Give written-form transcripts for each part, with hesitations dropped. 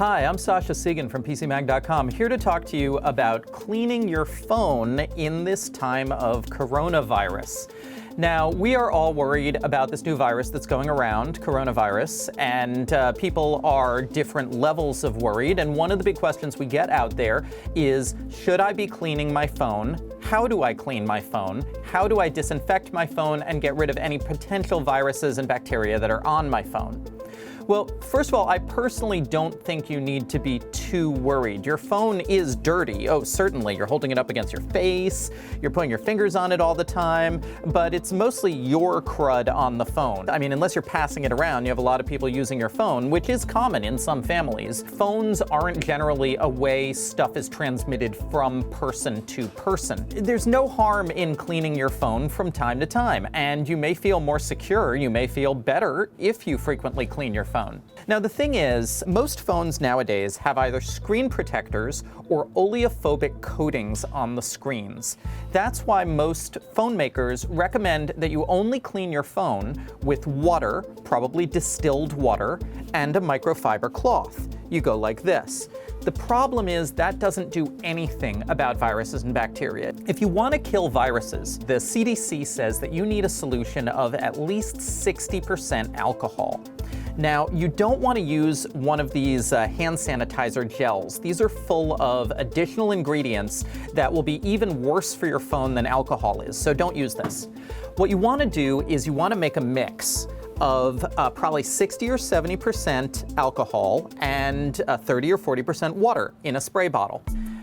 Hi, I'm Sasha Siegin from PCMag.com, here to talk to you about cleaning your phone in this time of coronavirus. Now, we are all worried about this new virus that's going around, coronavirus, and people are different levels of worried. And one of the big questions we get out there is, should I be cleaning my phone? How do I clean my phone? How do I disinfect my phone and get rid of any potential viruses and bacteria that are on my phone? Well, first of all, I personally don't think you need to be too worried. Your phone is dirty. Oh, certainly, you're holding it up against your face, you're putting your fingers on it all the time, but it's mostly your crud on the phone. I mean, unless you're passing it around, you have a lot of people using your phone, which is common in some families. Phones aren't generally a way stuff is transmitted from person to person. There's no harm in cleaning your phone from time to time, and you may feel more secure, you may feel better if you frequently clean your phone. Now, the thing is, most phones nowadays have either screen protectors or oleophobic coatings on the screens. That's why most phone makers recommend that you only clean your phone with water, probably distilled water, and a microfiber cloth. You go like this. The problem is that doesn't do anything about viruses and bacteria. If you want to kill viruses, the CDC says that you need a solution of at least 60% alcohol. Now, you don't want to use one of these hand sanitizer gels. These are full of additional ingredients that will be even worse for your phone than alcohol is, so don't use this. What you want to do is you want to make a mix of probably 60 or 70% alcohol and 30 or 40% water in a spray bottle.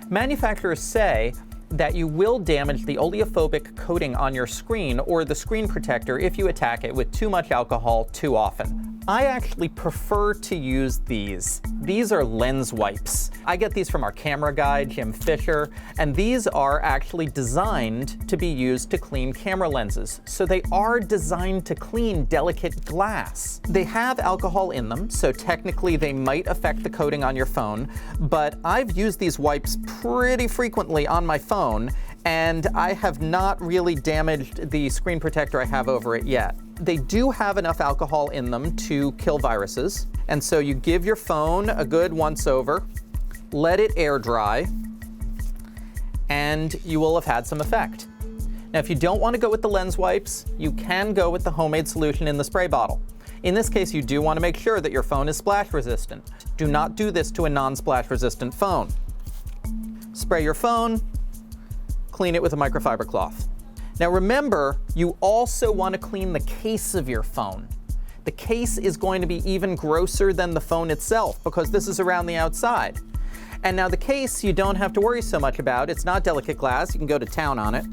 Manufacturers say that you will damage the oleophobic coating on your screen or the screen protector if you attack it with too much alcohol too often. I actually prefer to use these. These are lens wipes. I get these from our camera guy, Jim Fisher, and these are actually designed to be used to clean camera lenses. So they are designed to clean delicate glass. They have alcohol in them, so technically they might affect the coating on your phone, but I've used these wipes pretty frequently on my phone, and I have not really damaged the screen protector I have over it yet. They do have enough alcohol in them to kill viruses, and so you give your phone a good once over, let it air dry, and you will have had some effect. Now, if you don't want to go with the lens wipes, you can go with the homemade solution in the spray bottle. In this case, you do want to make sure that your phone is splash resistant. Do not do this to a non-splash resistant phone. Spray your phone, clean it with a microfiber cloth. Now remember, you also want to clean the case of your phone. The case is going to be even grosser than the phone itself because this is around the outside. And now the case you don't have to worry so much about. It's not delicate glass. You can go to town on it.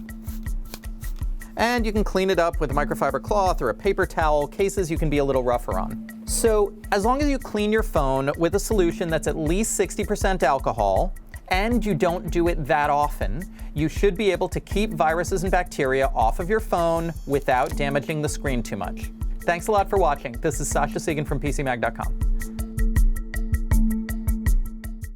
And you can clean it up with a microfiber cloth or a paper towel. Cases you can be a little rougher on. So as long as you clean your phone with a solution that's at least 60% alcohol, and you don't do it that often, you should be able to keep viruses and bacteria off of your phone without damaging the screen too much. Thanks a lot for watching. This is Sasha Siegin from PCMag.com.